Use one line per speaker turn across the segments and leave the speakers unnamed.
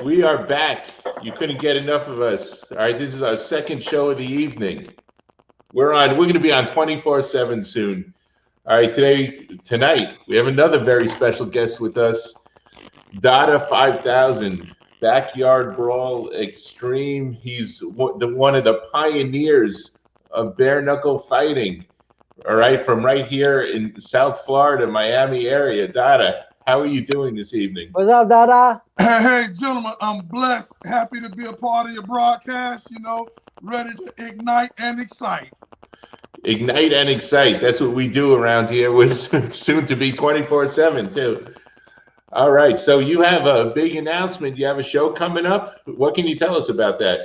We are back. You couldn't get enough of us. All right, this is our second show of the evening. We're going to be on 24/7 soon. All right, tonight, we have another very special guest with us, DADA 5000, Backyard Brawl Extreme. He's one of the pioneers of bare knuckle fighting. All right, from right here in South Florida, Miami area. DADA, how are you doing this evening?
What's up, Dada?
Hey, gentlemen, I'm blessed. Happy to be a part of your broadcast, ready to ignite and excite.
Ignite and excite. That's what we do around here with soon to be 24/7 too. All right. So you have a big announcement. You have a show coming up. What can you tell us about that?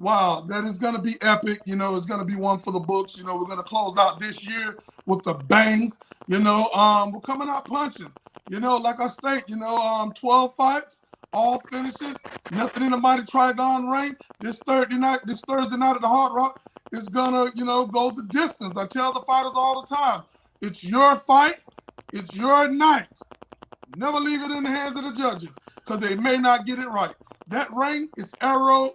Wow, that is going to be epic. It's going to be one for the books. We're going to close out this year with a bang. We're coming out punching. Like I state, 12 fights, all finishes, nothing in the mighty Trigon ring. This Thursday night at the Hard Rock is gonna, go the distance. I tell the fighters all the time, it's your fight, it's your night. Never leave it in the hands of the judges because they may not get it right. That ring is aerodynamic,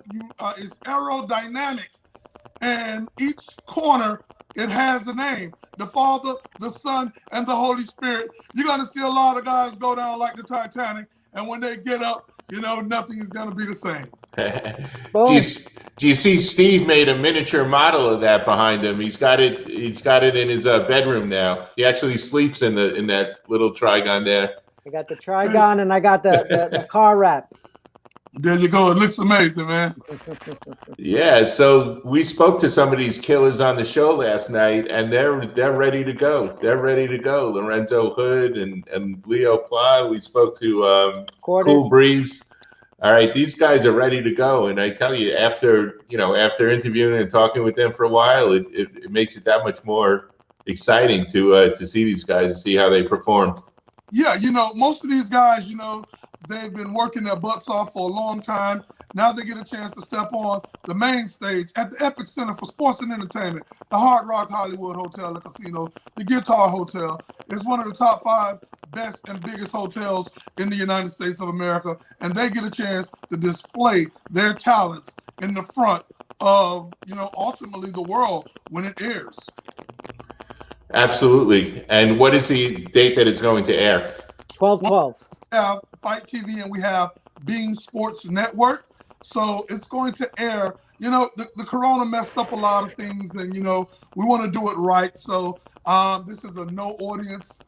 and each corner it has a name: the Father, the Son, and the Holy Spirit. You're gonna see a lot of guys go down like the Titanic, and when they get up, nothing is gonna be the same.
Do you see Steve made a miniature model of that behind him? He's got it in his bedroom now. He actually sleeps in that little Trigon there.
I got the Trigon and I got the car wrap.
There you go. It looks amazing, man.
Yeah, so we spoke to some of these killers on the show last night, and they're ready to go. They're ready to go. Lorenzo Hood and Leo Pla. We spoke to Cool Breeze. All right, these guys are ready to go, and I tell you, after interviewing and talking with them for a while, it makes it that much more exciting to see these guys and see how they perform.
Yeah, most of these guys, they've been working their butts off for a long time. Now they get a chance to step on the main stage at the Epic Center for Sports and Entertainment, the Hard Rock Hollywood Hotel and Casino, the Guitar Hotel. It's one of the top 5 best and biggest hotels in the United States of America, and they get a chance to display their talents in the front of, ultimately the world when it airs.
Absolutely. And what is the date that it's going to air?
12/12.
We have Fight TV and we have Being Sports Network. So it's going to air. The corona messed up a lot of things, and we want to do it right. So this is a no audience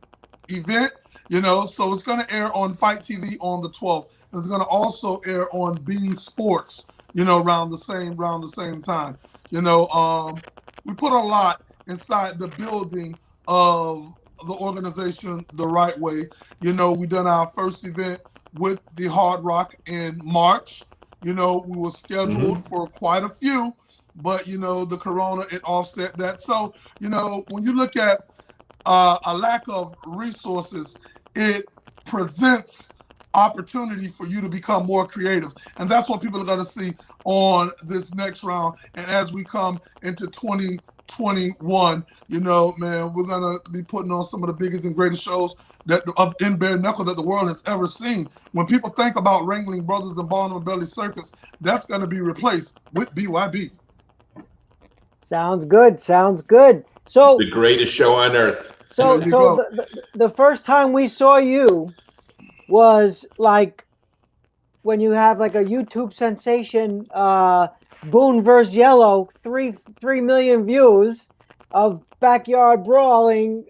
event, so it's going to air on Fight TV on the 12th, and it's going to also air on Being Sports, around the same time. We put a lot inside the building of the organization the right way. We done our first event with the Hard Rock in March. We were scheduled for quite a few, but the corona, it offset that. So when you look at a lack of resources, it presents opportunity for you to become more creative, and that's what people are going to see on this next round. And as we come into 2021, man, we're gonna be putting on some of the biggest and greatest shows in bare knuckle that the world has ever seen. When people think about Ringling Brothers and Barnum and Belly Circus, that's going to be replaced with BYB.
Sounds good. So
the greatest show on earth.
So the first time we saw you was like when you have like a YouTube sensation, Boone vs. Yellow, 3 million views of backyard brawling.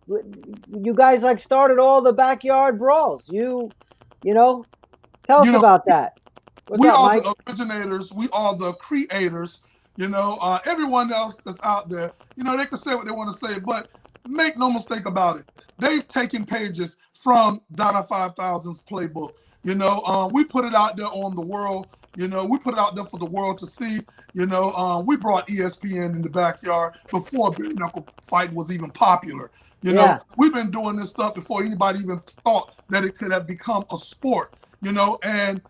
You guys like started all the backyard brawls. Tell us about that.
What's up, Mike? The originators. We are the creators. Everyone else that's out there, they can say what they want to say, but make no mistake about it. They've taken pages from DADA 5000's playbook. We put it out there on the world. We put it out there for the world to see. We brought ESPN in the backyard before bare knuckle fighting was even popular. We've been doing this stuff before anybody even thought that it could have become a sport. And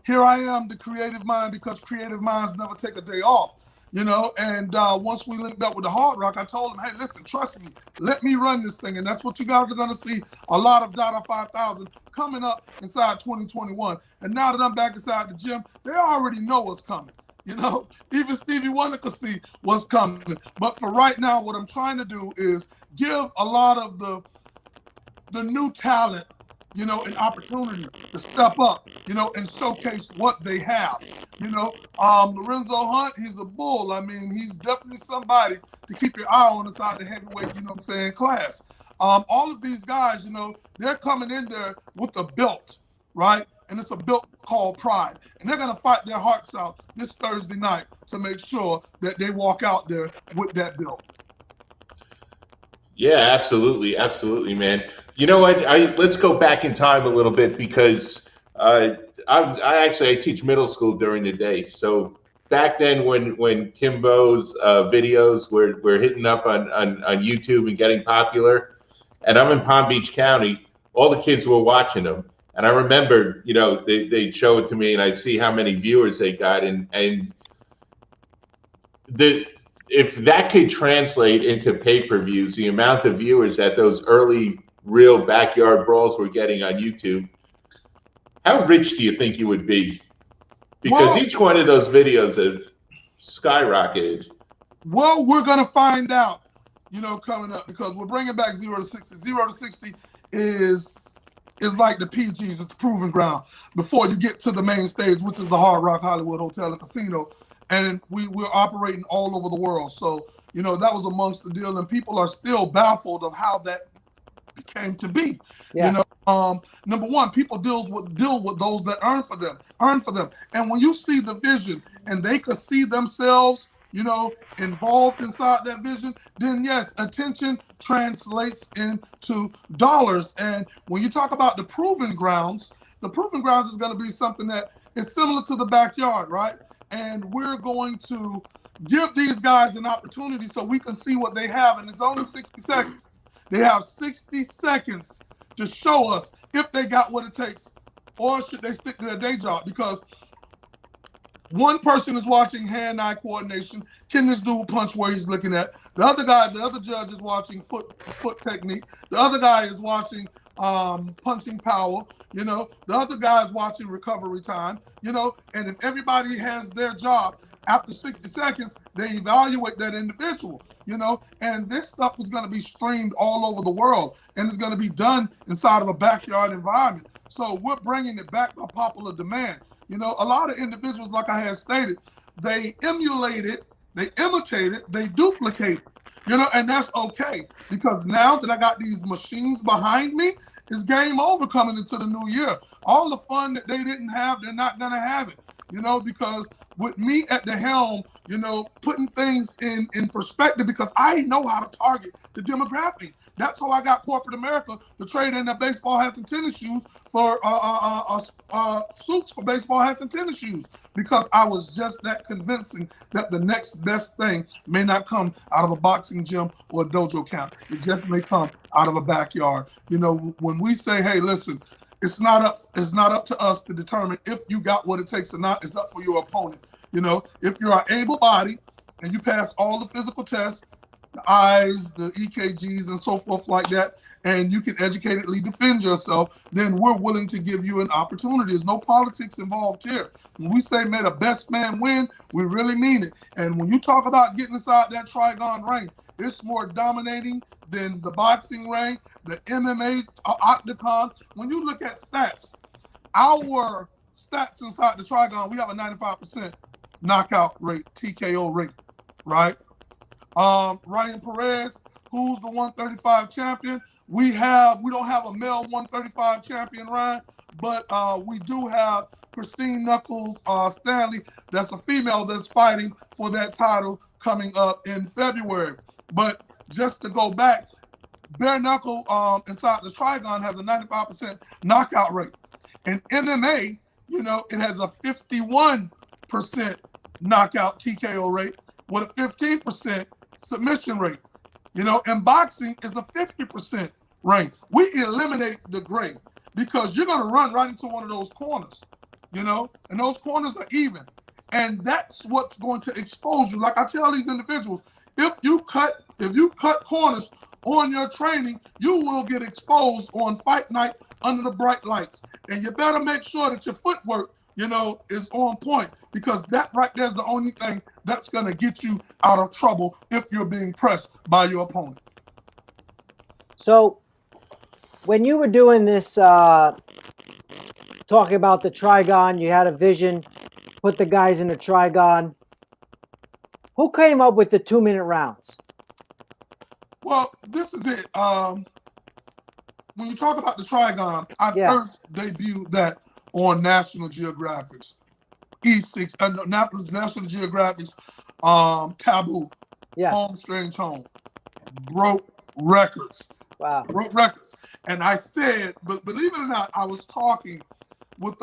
here I am, the creative mind, because creative minds never take a day off. you know, and once we linked up with the Hard Rock, I told him, hey, listen, trust me, let me run this thing. And that's what you guys are going to see, a lot of DADA 5000 coming up inside 2021. And now that I'm back inside the gym, they already know what's coming. You know, even Stevie Wonder could see what's coming. But for right now, what I'm trying to do is give a lot of the new talent, you know, an opportunity to step up, you know, and showcase what they have. You know, Lorenzo Hunt, he's a bull. I mean, he's definitely somebody to keep your eye on inside the heavyweight, you know what I'm saying, class. All of these guys, you know, they're coming in there with a belt, right? And it's a belt called Pride. And they're going to fight their hearts out this Thursday night to make sure that they walk out there with that belt.
Yeah, absolutely, absolutely, man. You know what? Let's go back in time a little bit because I teach middle school during the day. So back then, when Kimbo's videos were hitting up on YouTube and getting popular, and I'm in Palm Beach County, all the kids were watching them. And I remember, you know, they'd show it to me, and I'd see how many viewers they got, and if that could translate into pay-per-views, the amount of viewers that those early real backyard brawls were getting on YouTube, how rich do you think you would be? Because each one of those videos have skyrocketed.
Well, we're going to find out, you know, coming up, because we're bringing back 0 to 60. 0 to 60 is like the PGs, it's the proving ground before you get to the main stage, which is the Hard Rock Hollywood Hotel and Casino. And we're operating all over the world. So, you know, that was amongst the deal. And people are still baffled of how that came to be. Yeah. You know, number one, people deal with those that earn for them. And when you see the vision and they could see themselves, you know, involved inside that vision, then yes, attention translates into dollars. And when you talk about the proving grounds is going to be something that is similar to the backyard, right? And we're going to give these guys an opportunity so we can see what they have. And it's only 60 seconds. They have 60 seconds to show us if they got what it takes, or should they stick to their day job? Because one person is watching hand-eye coordination. Can this dude punch where he's looking at? The other judge is watching foot technique. The other guy is watching punching power. You know, the other guy is watching recovery time. You know, and if everybody has their job, after 60 seconds, they evaluate that individual, you know, and this stuff is going to be streamed all over the world, and it's going to be done inside of a backyard environment. So we're bringing it back by popular demand. You know, a lot of individuals, like I had stated, they emulate it, they imitate it, they duplicate it, you know, and that's okay, because now that I got these machines behind me, it's game over coming into the new year. All the fun that they didn't have, they're not going to have it, you know, because with me at the helm, you know, putting things in perspective, because I know how to target the demographic. That's how I got corporate America to trade in their baseball hats and tennis shoes for suits for baseball hats and tennis shoes, because I was just that convincing that the next best thing may not come out of a boxing gym or a dojo camp. It just may come out of a backyard. You know, when we say, hey, listen, it's not up to us to determine if you got what it takes or not. It's up for your opponent. You know, if you are able-bodied and you pass all the physical tests, the eyes, the EKGs, and so forth like that, and you can educatedly defend yourself, then we're willing to give you an opportunity. There's no politics involved here. When we say may the best man win, we really mean it. And when you talk about getting inside that Trigon ring, it's more dominating than the boxing ring, the MMA octagon. When you look at stats, our stats inside the Trigon, we have a 95% knockout rate, TKO rate, right? Ryan Perez, who's the 135 champion. We don't have a male 135 champion, Ryan, but we do have Christine Knuckles Stanley. That's a female that's fighting for that title coming up in February. But just to go back, bare knuckle inside the Trigon has a 95% knockout rate. In MMA, you know, it has a 51% knockout TKO rate with a 15% submission rate. You know, and boxing is a 50% rank. We eliminate the gray because you're going to run right into one of those corners, you know, and those corners are even. And that's what's going to expose you. Like I tell these individuals, if you cut corners on your training, you will get exposed on fight night under the bright lights. And you better make sure that your footwork, is on point, because that right there is the only thing that's going to get you out of trouble if you're being pressed by your opponent.
So when you were doing this, talking about the trigon, you had a vision, put the guys in the trigon. Who came up with the 2-minute rounds?
Well, this is it. When you talk about the trigon, I first debuted that on National Geographic's E6, National Geographic's Taboo, Home Strange Home, broke records.
Wow.
Broke records. And I said, but believe it or not, I was talking with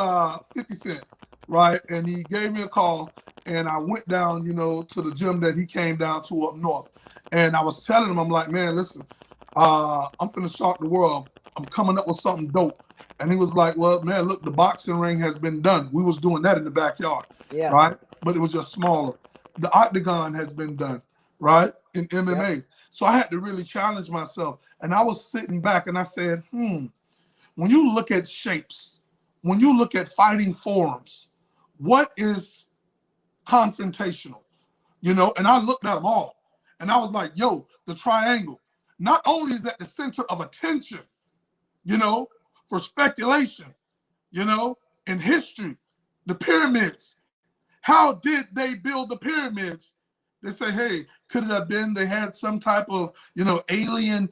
50 Cent, right? And he gave me a call, and I went down, to the gym that he came down to up north. And I was telling him, I'm like, man, listen, I'm finna shock the world. I'm coming up with something dope. And he was like, well, man, look, the boxing ring has been done. We was doing that in the backyard, right? But it was just smaller. The octagon has been done, right, in MMA. Yep. So I had to really challenge myself. And I was sitting back and I said, when you look at shapes, when you look at fighting forms, what is confrontational? And I looked at them all. And I was like, yo, the triangle. Not only is that the center of attention, for speculation, in history, the pyramids. How did they build the pyramids? They say, hey, could it have been they had some type of, alien,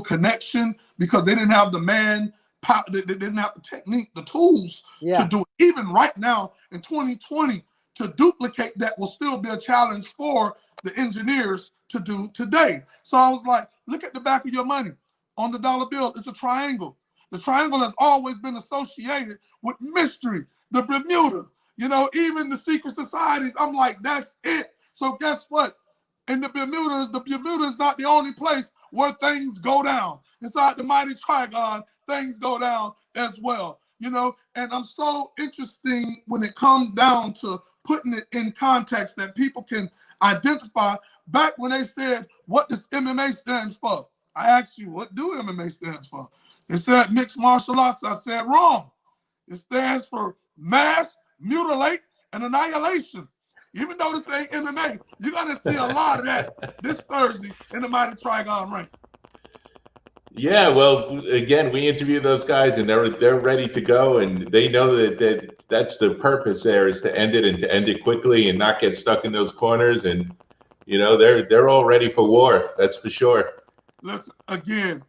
connection, because they didn't have the manpower, they didn't have the technique, the tools to do it. Even right now in 2020, to duplicate that will still be a challenge for the engineers to do today. So I was like, look at the back of your money. On the dollar bill, it's a triangle. The triangle has always been associated with mystery, the Bermuda, even the secret societies. I'm like, that's it. So guess what? In the Bermuda is not the only place where things go down. Inside the mighty trigon, things go down as well, And I'm so interesting when it comes down to putting it in context that people can identify. Back when they said, what does MMA stands for? I asked you, what do MMA stands for? They said mixed martial arts. I said, wrong. It stands for mass, mutilate, and annihilation. Even though this ain't MMA, you're going to see a lot of that this Thursday in the Mighty Trigon ring.
Yeah, well, again, we interviewed those guys, and they're ready to go, and they know that's the purpose there, is to end it, and to end it quickly and not get stuck in those corners. And they're all ready for war. That's for sure.
Listen, again,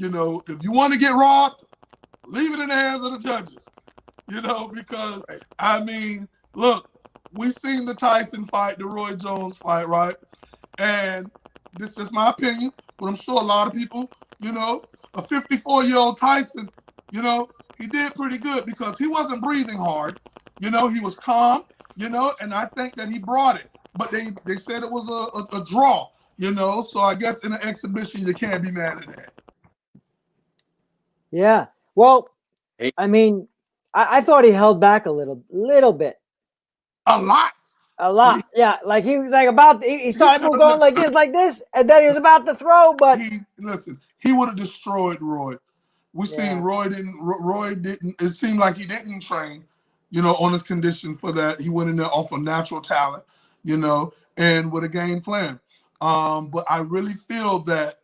if you want to get robbed, leave it in the hands of the judges. Because I mean, look, we've seen the Tyson fight, the Roy Jones fight, right? And this is my opinion, but I'm sure a lot of people, a 54-year-old Tyson, he did pretty good because he wasn't breathing hard. He was calm, and I think that he brought it. But they said it was a draw, so I guess in an exhibition, you can't be mad at that.
Yeah. Well, I mean, I thought he held back a little bit.
A lot.
Yeah. Like he was like he started going like this, and then he was about to throw, but
he would have destroyed Roy. We seen Roy didn't, it seemed like he didn't train, on his condition for that. He went in there off of natural talent, and with a game plan. But I really feel that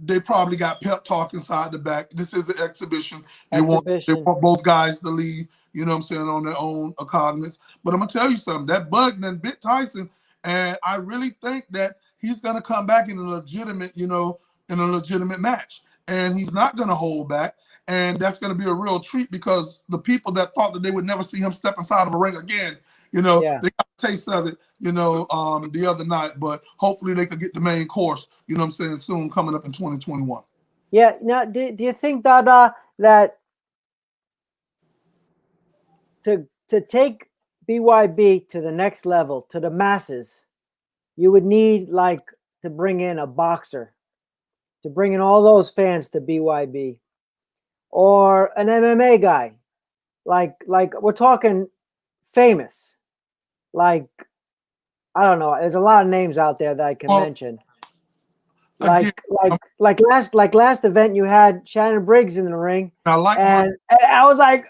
they probably got pep talk inside the back. This is an exhibition. They want both guys to leave, on their own cognizance. But I'm gonna tell you something. That bug done bit Tyson, and I really think that he's gonna come back in a legitimate, match. And he's not gonna hold back. And that's gonna be a real treat, because the people that thought that they would never see him step inside of a ring again, they got a taste of it, the other night. But hopefully they could get the main course, soon, coming up in 2021.
Yeah. Now, do you think, DADA, that to take BYB to the next level, to the masses, you would need to bring in a boxer, to bring in all those fans to BYB, or an MMA guy, like we're talking famous, like I don't know. There's a lot of names out there that I can
Well,
mention.
again,
Like last event, you had Shannon Briggs in the ring,
I like
and I was like,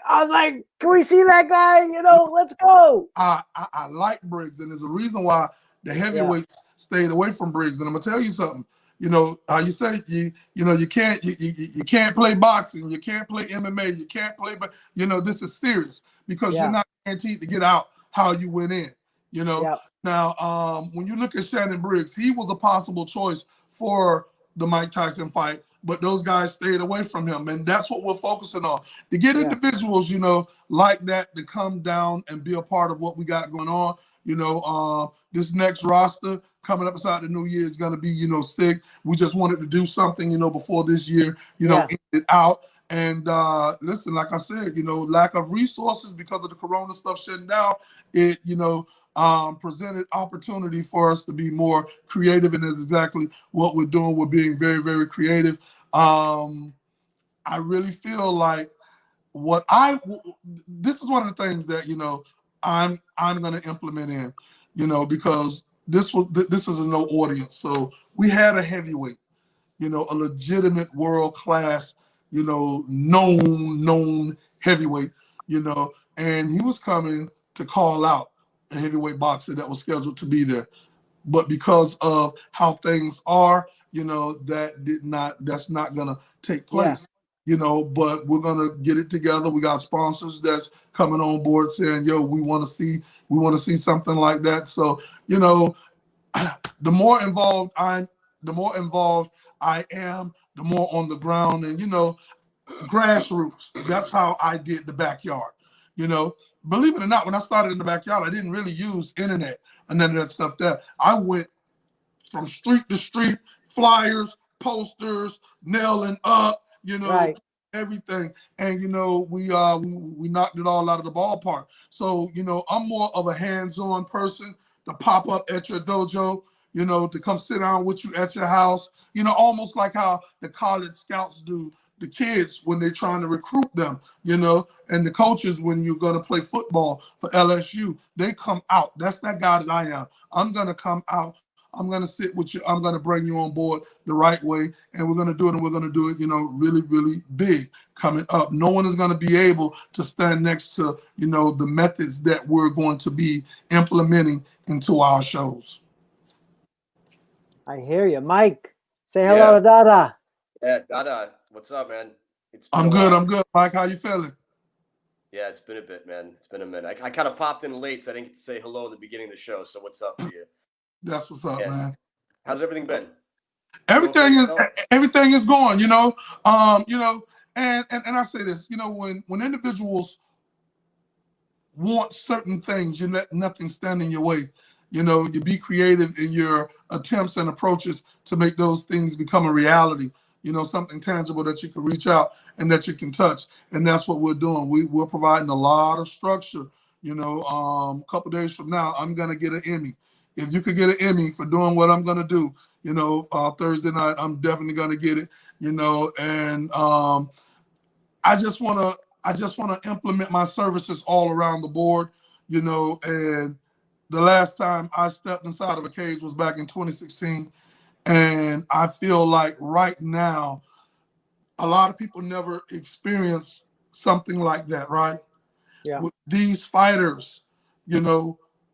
can we see that guy? You know, let's go.
I like Briggs, and there's a reason why the heavyweights stayed away from Briggs. And I'm gonna tell you something. You know how you say you can't play boxing, you can't play MMA, you can't play, but this is serious because you're not guaranteed to get out how you went in. Now, when you look at Shannon Briggs, he was a possible choice for the Mike Tyson fight, but those guys stayed away from him, and that's what we're focusing on. To get individuals, like that to come down and be a part of what we got going on. This next roster coming up inside the new year is going to be, sick. We just wanted to do something, before this year, ended out. And listen, like I said, lack of resources because of the Corona stuff shutting down, it, presented opportunity for us to be more creative, and that's exactly what we're doing. We're being very, very creative. I really feel like this is one of the things that I'm going to implement in, because this is a no audience. So we had a heavyweight, a legitimate world class, known heavyweight, and he was coming to call out a heavyweight boxer that was scheduled to be there. But because of how things are, that's not gonna take place. But we're gonna get it together. We got sponsors that's coming on board saying, yo, we want to see something like that. So, the more involved I am, the more on the ground, and grassroots. That's how I did the backyard. Believe it or not, when I started in the backyard, I didn't really use internet and none of that stuff. That I went from street to street, flyers, posters, nailing up, everything. And we knocked it all out of the ballpark. So I'm more of a hands-on person to pop up at your dojo, to come sit down with you at your house, almost like how the college scouts do the kids when they're trying to recruit them, and the coaches when you're going to play football for LSU, they come out. That's that guy that I am. I'm going to come out. I'm going to sit with you. I'm going to bring you on board the right way, and we're going to do it, and we're going to do it, really, really big coming up. No one is going to be able to stand next to, the methods that we're going to be implementing into our shows.
I hear you. Mike, say hello to Dada.
Yeah, Dada, what's up, man?
I'm good, Mike. How you feeling?
Yeah, it's been a bit, man. It's been a minute. I kind of popped in late, so I didn't get to say hello at the beginning of the show. So what's up for you?
That's what's up, man.
How's everything been?
Everything is going, and I say this, when individuals want certain things, you let nothing stand in your way. You be creative in your attempts and approaches to make those things become a reality. Something tangible that you can reach out and that you can touch. And that's what we're doing. We're providing a lot of structure. A couple days from now, I'm going to get an Emmy. If you could get an Emmy for doing what I'm going to do, Thursday night, I'm definitely going to get it, and I just want to implement my services all around the board, and the last time I stepped inside of a cage was back in 2016. And I feel like right now, a lot of people never experience something like that, right?
Yeah.
With these fighters,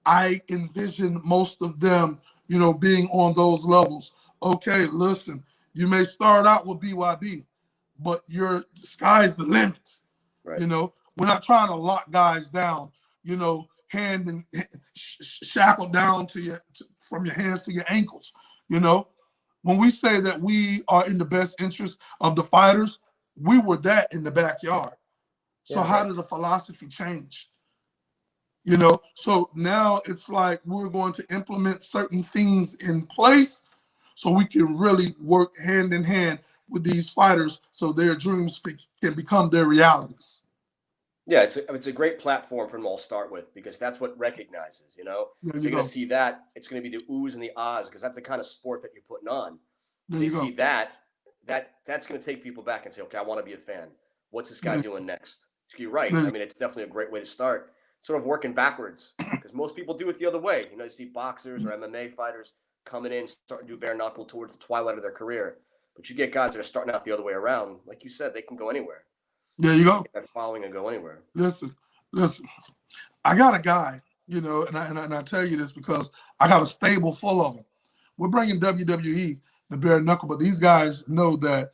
I envision most of them, being on those levels. Okay, listen, you may start out with BYB, but your sky's the limit.
Right.
We're not trying to lock guys down, hand and shackled down from your hands to your ankles. When we say that we are in the best interest of the fighters, we were that in the backyard. So how did the philosophy change? So now it's like we're going to implement certain things in place so we can really work hand in hand with these fighters so their dreams can become their realities.
Yeah, it's a great platform for them all to start with, because that's what recognizes, You're going to see that. It's going to be the oohs and the ahs, because that's the kind of sport that you're putting on. They see that's going to take people back and say, okay, I want to be a fan. What's this guy doing next? So you're right. I mean, it's definitely a great way to start. sort of working backwards, because most people do it the other way. You know, you see boxers or MMA fighters coming in, starting to do bare knuckle towards the twilight of their career. But you get guys that are starting out the other way around. Like you said, they can go anywhere.
There you go.
That following and go anywhere.
Listen. I got a guy, you know, and I tell you this because I got a stable full of them. We're bringing WWE the bare knuckle, but these guys know that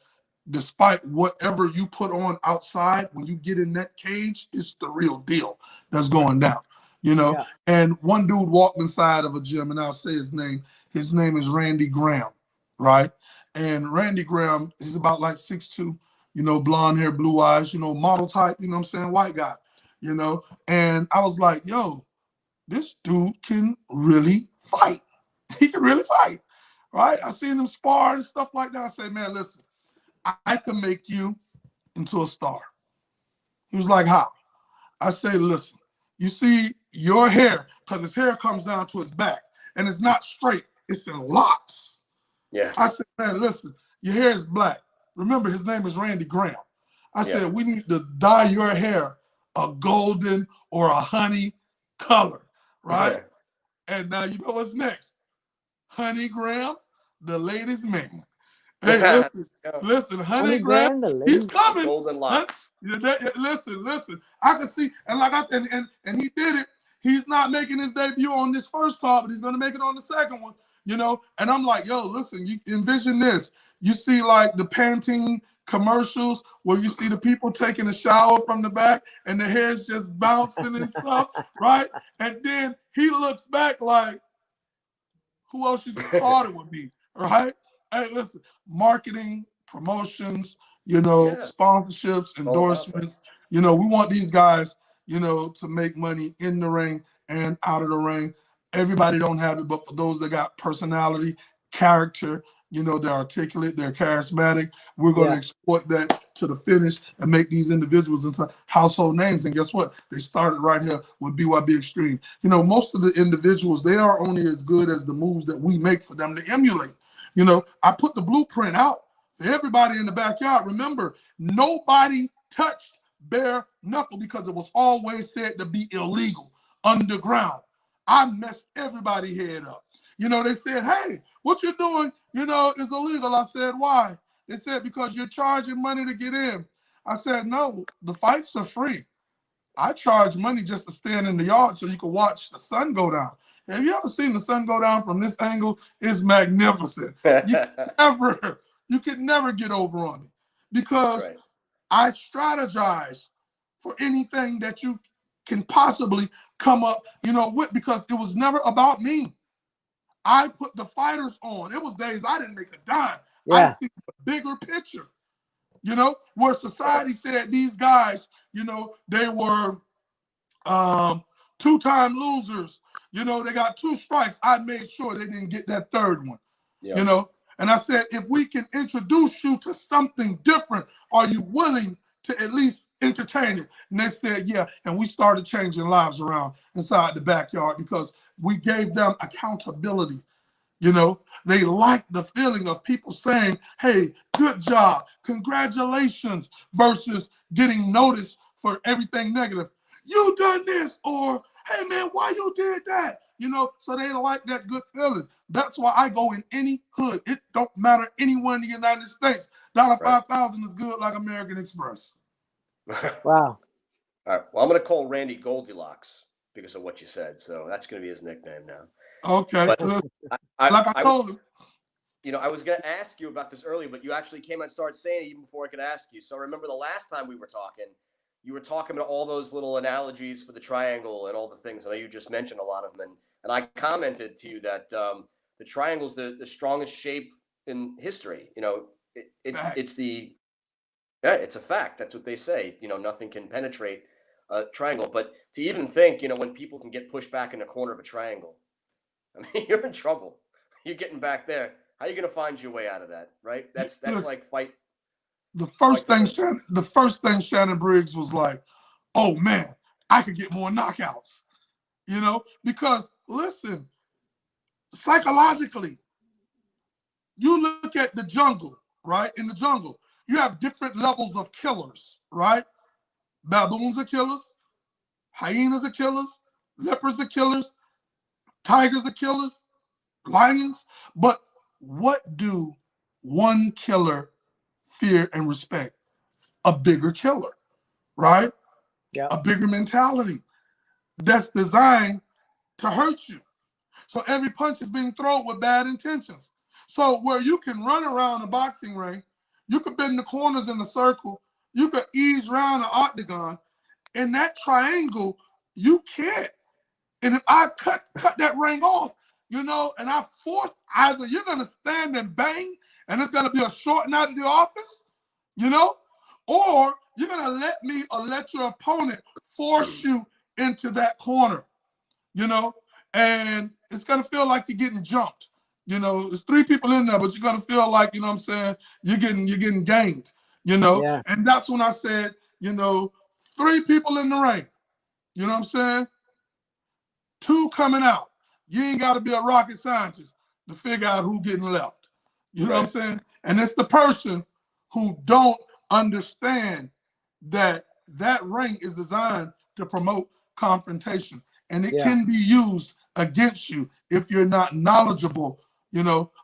despite whatever you put on outside, when you get in that cage, it's the real deal that's going down, you know. Yeah. And one dude walked inside of a gym, and I'll say his name. His name is Randy Graham, right? And Randy Graham is about like 6'2", you know, blonde hair, blue eyes, you know, model type, you know what I'm saying, white guy, you know. And I was like, yo, this dude can really fight. He can really fight, right? I seen him spar and stuff like that. I said, man, listen, I can make you into a star. He was like, how? I say, listen, you see your hair, because his hair comes down to his back, and it's not straight, it's in locks.
Yeah.
I said, man, listen, your hair is black. Remember, his name is Randy Graham. I said, we need to dye your hair a golden or a honey color, right? Yeah. And now you know what's next. Honey Graham, the ladies' man. Hey, listen, Honey Graham, he's coming.
Golden locks.
Listen. I can see, and he did it. He's not making his debut on this first card, but he's gonna make it on the second one. You know, and I'm like, yo, listen, you envision this. You see like the Pantene commercials where you see the people taking a shower from the back and the hair's just bouncing and stuff, right? And then he looks back like, who else you thought it would be, right? Hey, listen, marketing, promotions, you know, sponsorships, endorsements. You know, we want these guys, you know, to make money in the ring and out of the ring. Everybody don't have it, but for those that got personality, character, you know, they're articulate, they're charismatic, we're going to exploit that to the finish and make these individuals into household names. And guess what? They started right here with BYB Extreme. You know, most of the individuals, they are only as good as the moves that we make for them to emulate. You know, I put the blueprint out for everybody in the backyard. Remember, nobody touched bare knuckle because it was always said to be illegal, underground. I messed everybody's head up. You know, they said, hey, what you're doing, you know, is illegal. I said, why? They said, because you're charging money to get in. I said, no, the fights are free. I charge money just to stand in the yard so you can watch the sun go down. Have you ever seen the sun go down from this angle? It's magnificent. You can never get over on it because I strategize for anything that you can possibly come up, you know, with, because it was never about me. I put the fighters on. It was days I didn't make a dime. I see the bigger picture, you know, where society said these guys, you know, they were two-time losers. You know, they got 2 strikes. I made sure they didn't get that third one, you know. And I said, if we can introduce you to something different, are you willing to at least entertain it? And they said, yeah. And we started changing lives around inside the backyard because we gave them accountability. You know, they liked the feeling of people saying, hey, good job, congratulations, versus getting noticed for everything negative. You done this, or hey man, why you did that? You know, so they like that good feeling. That's why I go in any hood. It don't matter anywhere in the United States. $5,000 is good like American Express.
Wow.
All right. Well, I'm going to call Randy Goldilocks because of what you said. So that's going to be his nickname now.
Okay.
But
I told him.
You know, I was going to ask you about this earlier, but you actually came and started saying it even before I could ask you. So remember the last time we were talking, you were talking about all those little analogies for the triangle and all the things. I know you just mentioned a lot of them. And I commented to you that the triangle is the strongest shape in history. You know, it's a fact. That's what they say. You know, nothing can penetrate a triangle. But to even think, you know, when people can get pushed back in the corner of a triangle, I mean, you're in trouble. You're getting back there. How are you going to find your way out of that, right? That's like fight.
The first thing Shannon Briggs was like, oh man, I could get more knockouts, you know, because listen, psychologically, you look at the jungle, right? In the jungle, you have different levels of killers, right? Baboons are killers, Hyenas are killers, leopards are killers, tigers are killers, lions. But what do one killer fear and respect? A bigger killer, right?
Yeah.
A bigger mentality that's designed to hurt you. So every punch is being thrown with bad intentions. So where you can run around a boxing ring, you could bend the corners in a circle, you could ease around an octagon. In that triangle, you can't. And if I cut that ring off, and I force, either you're gonna stand and bang, and it's gonna be a short night at the office, or you're gonna let me or let your opponent force you into that corner, and it's gonna feel like you're getting jumped. There's 3 people in there, but you're gonna feel like, what I'm saying, you're getting ganked,
Yeah.
And that's when I said, 3 people in the ring, you know what I'm saying? 2 coming out. You ain't got to be a rocket scientist to figure out who getting left. You know what I'm saying? And it's the person who don't understand that ring is designed to promote confrontation. And it can be used against you if you're not knowledgeable,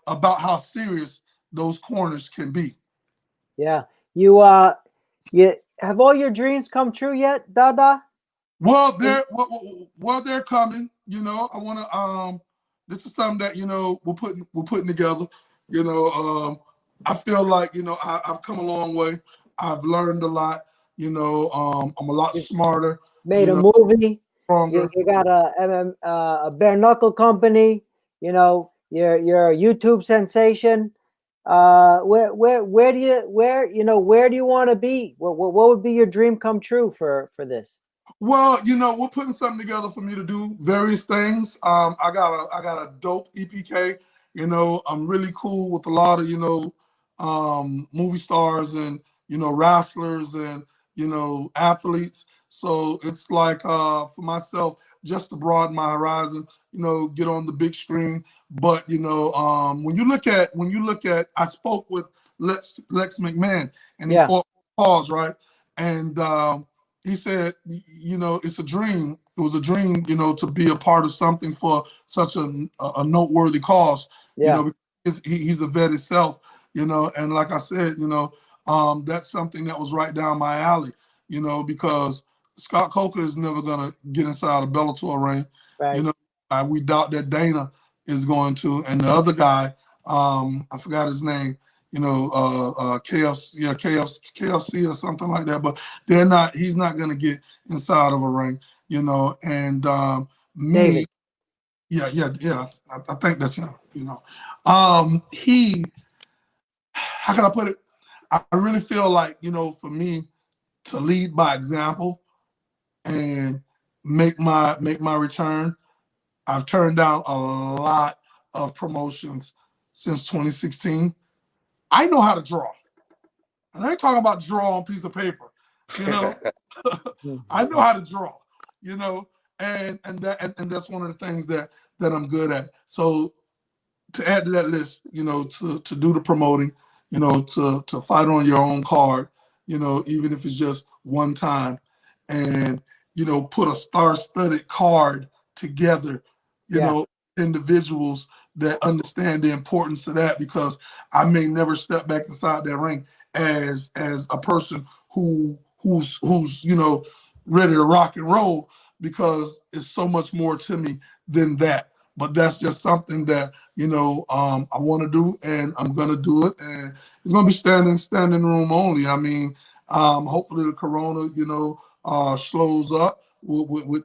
about how serious those corners can be.
Yeah. You have all your dreams come true yet, Dada?
Well, they're coming. I want to. This is something that we're putting together. I feel like I've come a long way. I've learned a lot. I'm a lot smarter.
Made a movie.
Stronger.
You got a bare knuckle company. You're a YouTube sensation. Where do you want to be? What would be your dream come true for this?
Well, we're putting something together for me to do various things. I got a dope EPK. I'm really cool with a lot of movie stars and wrestlers and athletes. So it's like for myself, just to broaden my horizon, get on the big screen. But when you look at, I spoke with Lex McMahon, and he fought pause, right? And he said, it's a dream. It was a dream, to be a part of something for such a noteworthy cause. Because he's a vet himself, and like I said, that's something that was right down my alley, because Scott Coker is never gonna get inside a Bellator ring. Right. We doubt that Dana is going to, and the other guy, I forgot his name. KFC or something like that, but he's not going to get inside of a ring, and me, I think that's him, how can I put it? I really feel like, for me to lead by example and make my return. I've turned down a lot of promotions since 2016. I know how to draw. And I ain't talking about draw on a piece of paper, I know how to draw, and that's one of the things that I'm good at. So to add to that list, to do the promoting, to fight on your own card, even if it's just one time, and put a star-studded card together, individuals that understand the importance of that, because I may never step back inside that ring as a person who's ready to rock and roll, because it's so much more to me than that. But that's just something that I want to do, and I'm gonna do it, and it's gonna be standing room only. I mean, hopefully the corona slows up with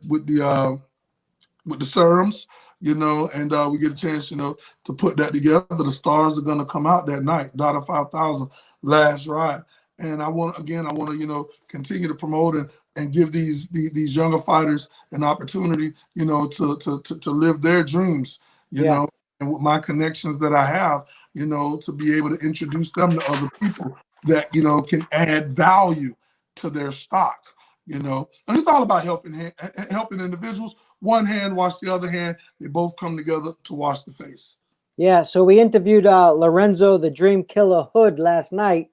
the serums, and we get a chance, to put that together. The stars are gonna come out that night. DADA 5000 last ride, and I want to continue to promote and give these younger fighters an opportunity, to live their dreams, and with my connections that I have, to be able to introduce them to other people that can add value to their stock. And it's all about helping individuals. One hand wash the other hand. They both come together to wash the face.
Yeah. So we interviewed Lorenzo, the Dream Killer Hood, last night,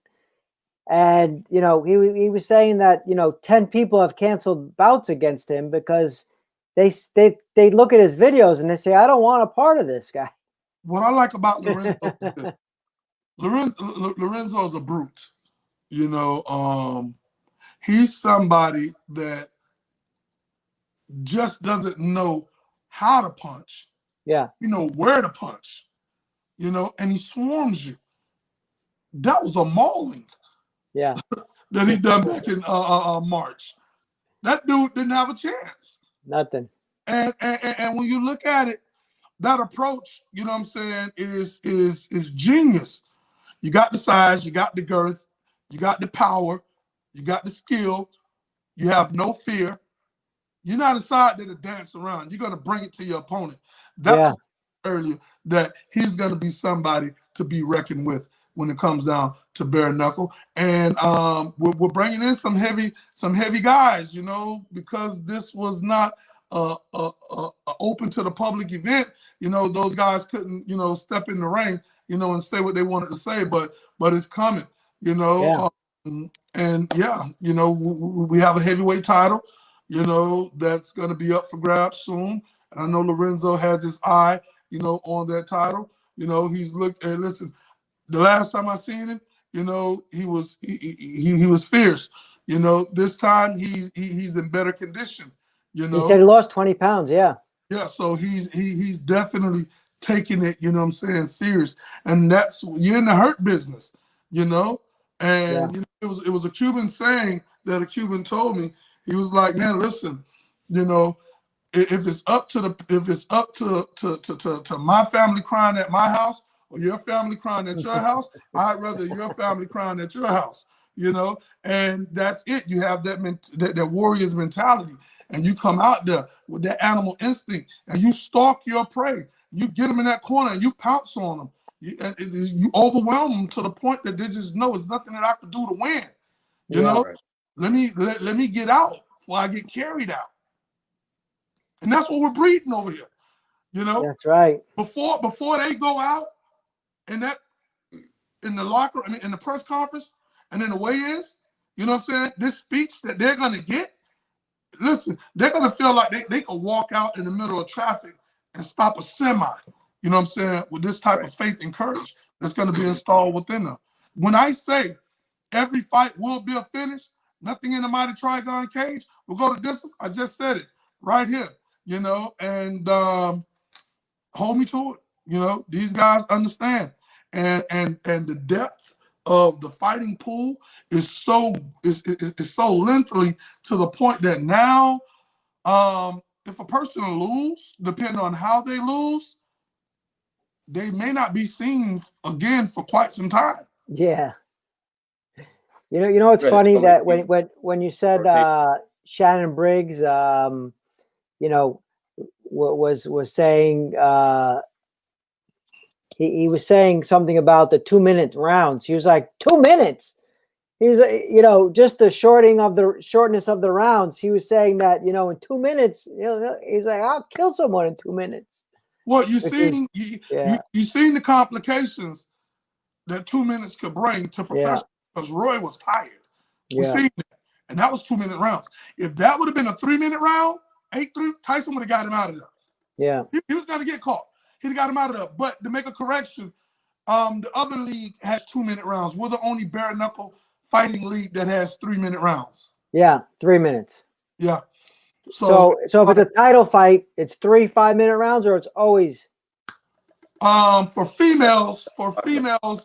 And you know, he was saying that, you know, 10 people have canceled bouts against him because they look at his videos and they say, I don't want a part of this guy.
What I like about Lorenzo is this. Lorenzo is a brute. You know, he's somebody that just doesn't know how to punch.
Yeah.
You know, where to punch. You know, and he swarms you. That was a mauling.
Yeah.
That he done back in March. That dude didn't have a chance.
Nothing.
And when you look at it, that approach, you know what I'm saying, is genius. You got the size, you got the girth, you got the power, you got the skill, you have no fear. You're not a side there to dance around. You're gonna bring it to your opponent. That's earlier that he's gonna be somebody to be reckoned with when it comes down to bare knuckle. And we're bringing in some heavy guys, you know, because this was not a open to the public event. You know, those guys couldn't, you know, step in the ring, you know, and say what they wanted to say, but it's coming, you know. And yeah, you know, we have a heavyweight title, you know, that's going to be up for grabs soon. And I know Lorenzo has his eye, you know, on that title. You know, he's looked and listen, the last time I seen him, you know, he was fierce. You know, this time he's in better condition. You know,
he said he lost 20 pounds. Yeah.
Yeah. So he's definitely taking it, you know what I'm saying, serious. And that's, you're in the hurt business, you know. And you know, it was a Cuban saying that a Cuban told me. He was like, man, listen, you know, if it's up to my family crying at my house or your family crying at your house, I'd rather your family crying at your house, you know. And that's it. You have that warrior's mentality, and you come out there with that animal instinct, and you stalk your prey. You get them in that corner, and you pounce on them. You overwhelm them to the point that they just know it's nothing that I could do to win. You know, let me get out before I get carried out. And that's what we're breeding over here. You know,
that's right.
Before they go out in the locker, I mean, in the press conference and in the weigh-ins, you know what I'm saying? This speech that they're gonna get, listen, they're gonna feel like they could walk out in the middle of traffic and stop a semi. You know what I'm saying? With this type of faith and courage that's gonna be installed within them. When I say every fight will be a finish, nothing in the mighty Trigon cage will go the distance, I just said it right here. You know, and hold me to it. You know, these guys understand, and the depth of the fighting pool is so lengthy to the point that now, if a person lose, depending on how they lose, they may not be seen again for quite some time.
Yeah. You know, it's funny that when you said Shannon Briggs, you know, was saying he was saying something about the 2-minute rounds. He was like, 2 minutes. He's, you know, just the shortness of the rounds. He was saying that, you know, in 2 minutes, you know, he's like, I'll kill someone in 2 minutes.
Well, you seen the complications that 2 minutes could bring to professionals, because Roy was tired. We seen that, and that was 2-minute rounds. If that would have been a 3-minute round, 8-3, Tyson would have got him out of there.
Yeah.
He was going to get caught. He'd have got him out of there. But to make a correction, the other league has 2-minute rounds. We're the only bare knuckle fighting league that has 3-minute rounds.
Yeah, 3 minutes.
Yeah.
So if it's a title fight, it's 3 5-minute rounds, or it's always
for females,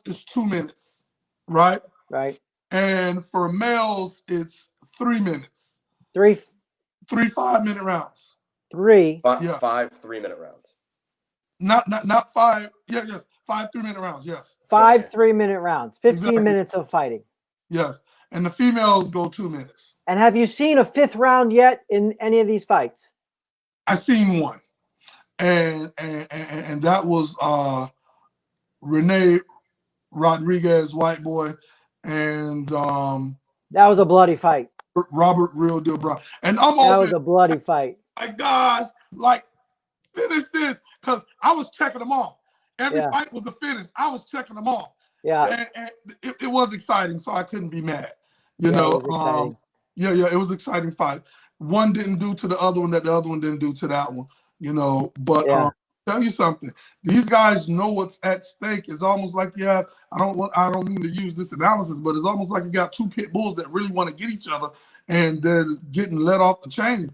it's 2 minutes, right?
Right.
And for males, it's 3 minutes.
3
5-minute rounds.
3.
Yeah. 5 3-minute rounds.
Not 5. Yes. 5 3-minute rounds. Yes.
5 3-minute rounds. 15 minutes of fighting.
Yes. And the females go 2 minutes.
And have you seen a 5th round yet in any of these fights?
I seen one, and that was Rene Rodriguez, white boy, and
that was a bloody fight.
Robert Real Deal Brown. And that
was a bloody fight.
My gosh, like, finish this, because I was checking them off. Every fight was a finish. I was checking them off.
Yeah.
And it was exciting, so I couldn't be mad.
It was exciting.
It was an exciting fight. One didn't do to the other one that the other one didn't do to that one, But tell you something, these guys know what's at stake. It's almost like you have, I don't mean to use this analysis, but it's almost like you got two pit bulls that really want to get each other and they're getting let off the chain.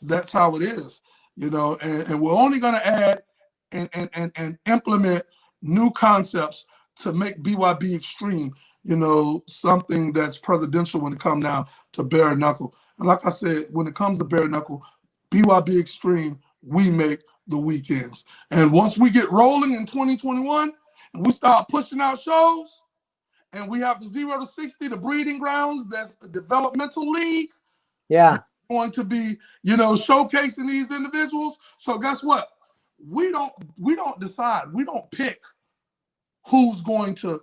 That's how it is, and we're only going to add and implement new concepts to make BYB extreme, something that's presidential when it comes now to bare knuckle. And like I said, when it comes to bare knuckle, BYB extreme, we make the weekends. And once we get rolling in 2021 and we start pushing out shows and we have the 0 to 60, the breeding grounds, that's the developmental league.
Yeah.
Going to be, showcasing these individuals. So guess what? We don't decide. We don't pick who's going to,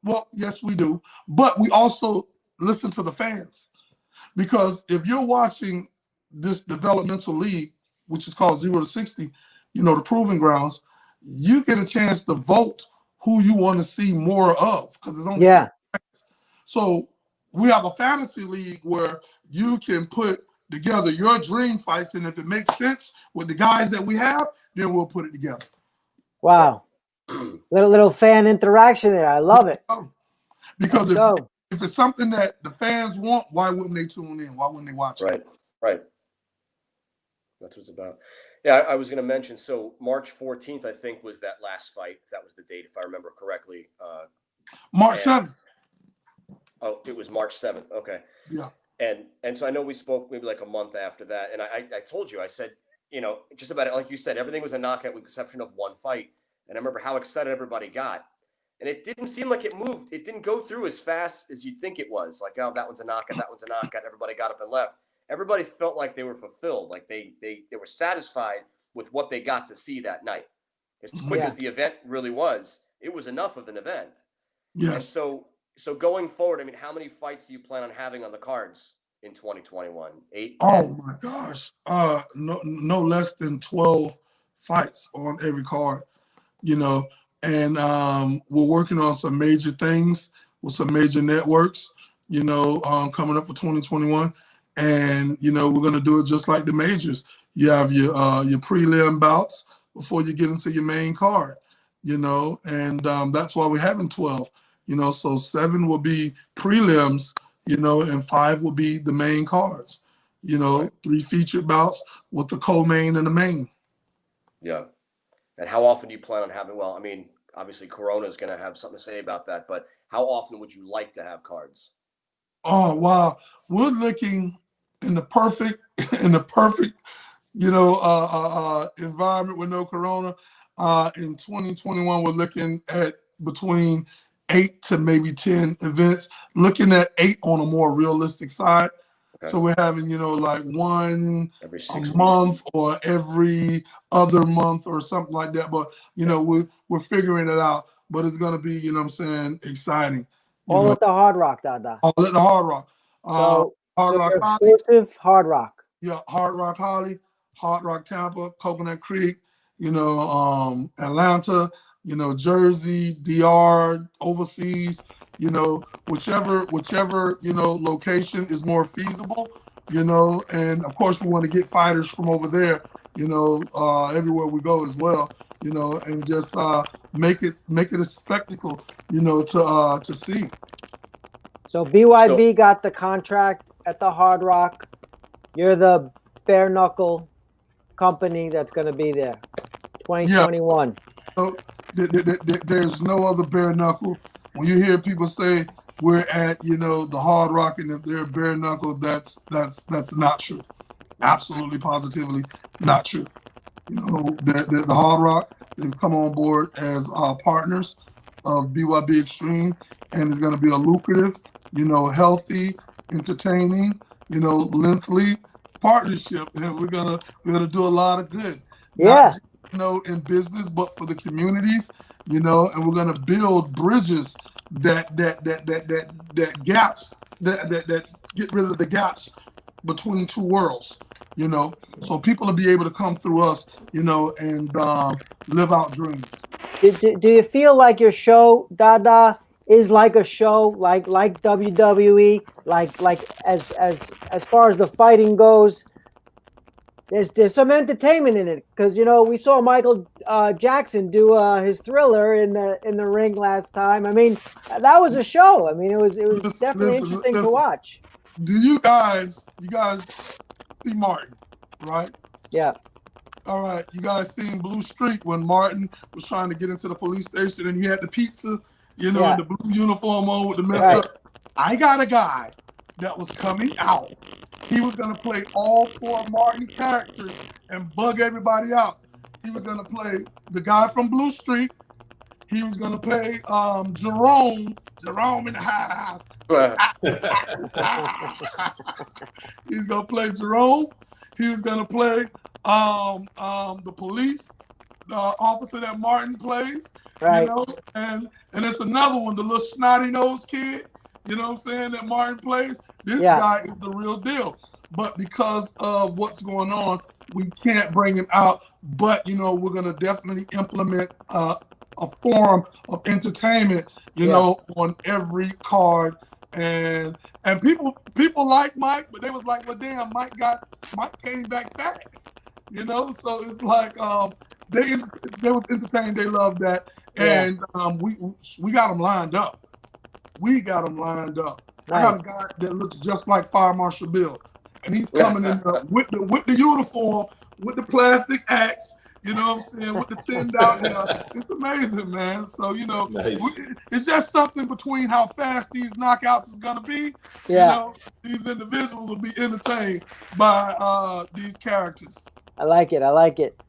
well, yes, we do. But we also listen to the fans. Because if you're watching this developmental league, which is called 0 to 60, the proving grounds, you get a chance to vote who you want to see more of. Because it's only 6 fights. So we have a fantasy league where you can put together your dream fights, and if it makes sense with the guys that we have, then we'll put it together.
Wow. little fan interaction there. I love it.
Because if it's something that the fans want, why wouldn't they tune in? Why wouldn't they watch it?
Right. That's what it's about. Yeah, I was going to mention, so March 14th, I think, was that last fight. If that was the date, if I remember correctly.
March 7th.
Oh, it was March 7th. Okay.
Yeah.
And so I know we spoke maybe like a month after that. And I told you, I said, just about it, like you said, everything was a knockout with the exception of one fight. And I remember how excited everybody got. And it didn't seem like it moved. It didn't go through as fast as you'd think it was. Like, oh, that one's a knockout, that one's a knockout. Everybody got up and left. Everybody felt like they were fulfilled. Like they were satisfied with what they got to see that night. As quick as the event really was, it was enough of an event.
Yes.
And so going forward, I mean, how many fights do you plan on having on the cards in 2021? 8?
Oh my gosh. No less than 12 fights on every card, and we're working on some major things with some major networks, coming up for 2021. And, we're going to do it just like the majors. You have your prelim bouts before you get into your main card, and that's why we're having 12. So 7 will be prelims, and 5 will be the main cards, 3 featured bouts with the co-main and the main.
Yeah. And how often do you plan on having, well, I mean, obviously Corona is going to have something to say about that, but how often would you like to have cards?
Oh, wow. We're looking in the perfect, environment with no Corona. In 2021, we're looking at between 8 to maybe 10 events, looking at 8 on a more realistic side. Okay. So we're having, like one every 6 month or every other month or something like that. But, we're figuring it out. But it's going to be, exciting.
All at the Hard Rock, DADA.
All at the Hard Rock. Hard Rock Holly.
Exclusive Hard Rock.
Yeah, Hard Rock Holly, Hard Rock Tampa, Coconut Creek, Atlanta, Jersey, DR, overseas, whichever, location is more feasible, and of course we want to get fighters from over there, everywhere we go as well, and just make it a spectacle, to see.
So BYB got the contract at the Hard Rock. You're the bare knuckle company that's going to be there. 2021.
Yeah. So, there's no other bare knuckle. When you hear people say we're at, the Hard Rock, and if they're bare knuckle, that's not true. Absolutely, positively not true. The Hard Rock, they've come on board as partners of BYB Extreme, and it's going to be a lucrative, healthy, entertaining, lengthy partnership, and we're gonna do a lot of good.
Yeah.
Not, in business, but for the communities, and we're gonna build bridges that gaps that get rid of the gaps between two worlds, you know. So people will be able to come through us, you know, and live out dreams.
Do you feel like your show, Dada, is like a show, like WWE, like as far as the fighting goes? There's some entertainment in it, because you know we saw Michael Jackson do his Thriller in the ring last time. I mean, that was a show. I mean, it was definitely interesting to watch.
Do you guys see Martin, right?
Yeah.
All right, you guys seen Blue Streak when Martin was trying to get into the police station and he had the pizza, you know, in the blue uniform on with the messed up. I got a guy that was coming out. He was going to play all 4 Martin characters and bug everybody out. He was going to play the guy from Blue Streak. He was going to play Jerome in the house. He's going to play Jerome. He was going to play the police officer that Martin plays, you know, and it's another one, the little snotty-nosed kid, you know what I'm saying, that Martin plays. This guy is the real deal. But because of what's going on, we can't bring him out. But, you know, we're going to definitely implement a form of entertainment, you know, on every card. And people like Mike, but they was like, well, damn, Mike came back fat, you know? So it's like they was entertained. They loved that. And we got them lined up. We got them lined up. Nice. I got a guy that looks just like Fire Marshal Bill, and he's coming in with the uniform, with the plastic axe. You know what I'm saying? With the thinned out hair. It's amazing, man. So, you know, it's just something between how fast these knockouts is going to be. You know, these individuals will be entertained by these characters.
I like it. I like it.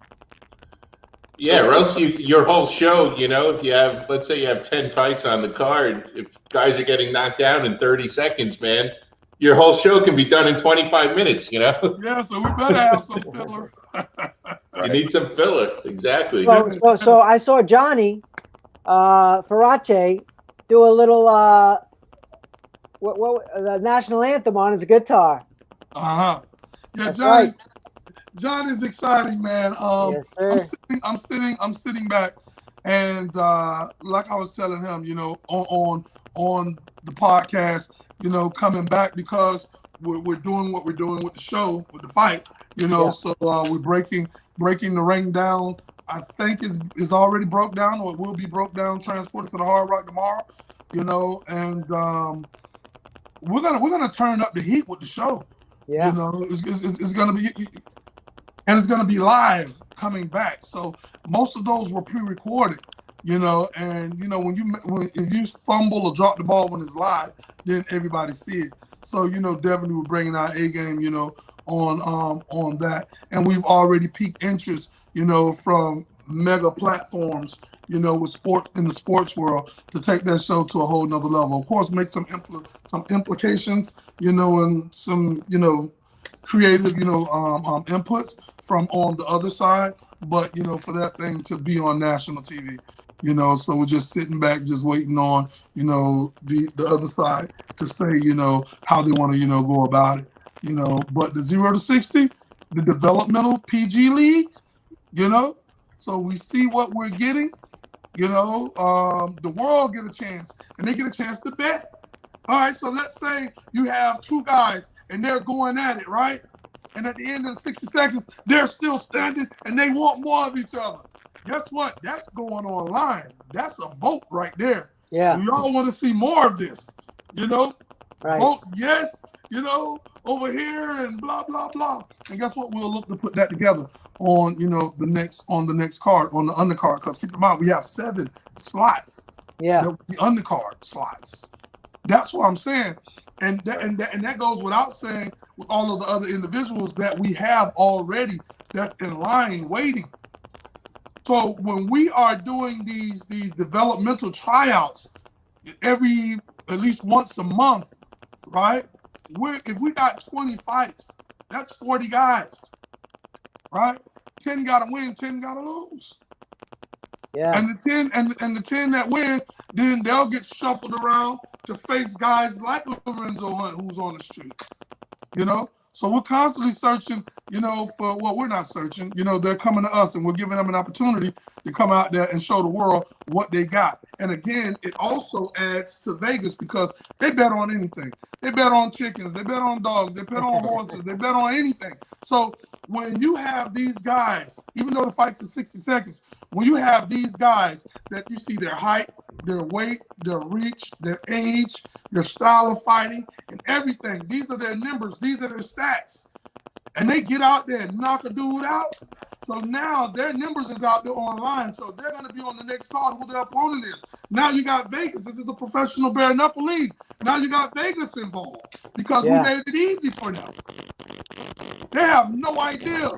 Yeah, or else your whole show, you know, if you have, let's say you have 10 fights on the card, if guys are getting knocked down in 30 seconds, man, your whole show can be done in 25 minutes, you know?
Yeah, so we better have some filler.
You need some filler, exactly.
So I saw Johnny Farace do a little the national anthem on his guitar.
Yeah,
That's
Johnny.
right.
Johnny's exciting, man.
Yes,
I'm sitting back, and like I was telling him, you know, on the podcast, you know, coming back because we're doing what we're doing with the show, with the fight, you know. So we're breaking the ring down. I think it's already broke down, or it will be broke down, transported to the Hard Rock tomorrow, you know. And we're gonna turn up the heat with the show. Yeah, you know, it's gonna be. And it's going to be live coming back. So most of those were pre-recorded, you know. And you know, if you fumble or drop the ball when it's live, then everybody see it. So you know, definitely we're bringing our A game, you know, on that. And we've already piqued interest, you know, from mega platforms, you know, with sports in the sports world to take that show to a whole nother level. Of course, make some implications, you know, and some, you know, creative, you know, inputs from on the other side, but you know, for that thing to be on national TV, you know, so we're just sitting back, just waiting on, you know, the other side to say, you know, how they want to, you know, go about it, you know. But the 0 to 60, the developmental PG league, you know, so we see what we're getting, you know. The world get a chance, and they get a chance to bet. All right, so let's say you have 2 guys and they're going at it, right? And at the end of the 60 seconds, they're still standing and they want more of each other. Guess what? That's going online. That's a vote right there. Yeah. We all want to see more of this, you know? Right. Vote yes, you know, over here and blah, blah, blah. And guess what? We'll look to put that together on, you know, the next card, on the undercard. Because keep in mind, we have 7 slots. Yeah. The undercard slots. That's what I'm saying. And that goes without saying with all of the other individuals that we have already that's in line waiting. So when we are doing these developmental tryouts at least once a month, right? If we got 20 fights, that's 40 guys, right? 10 gotta win, 10 gotta lose. Yeah. And the 10 that win, then they'll get shuffled around to face guys like Lorenzo Hunt, who's on the street, you know? So we're constantly searching, for, well, we're not searching, they're coming to us and we're giving them an opportunity to come out there and show the world what they got. And again, it also adds to Vegas because they bet on anything. They bet on chickens, they bet on dogs, they bet on horses, they bet on anything. So when you have these guys, even though the fight's in 60 seconds, when you have these guys that you see their height, their weight, their reach, their age, their style of fighting, and everything, these are their numbers, these are their stats. And they get out there and knock a dude out. So now their numbers is out there online. So they're going to be on the next card who their opponent is. Now you got Vegas. This is the professional bare knuckle league. Now you got Vegas involved because we made it easy for them. They have no idea,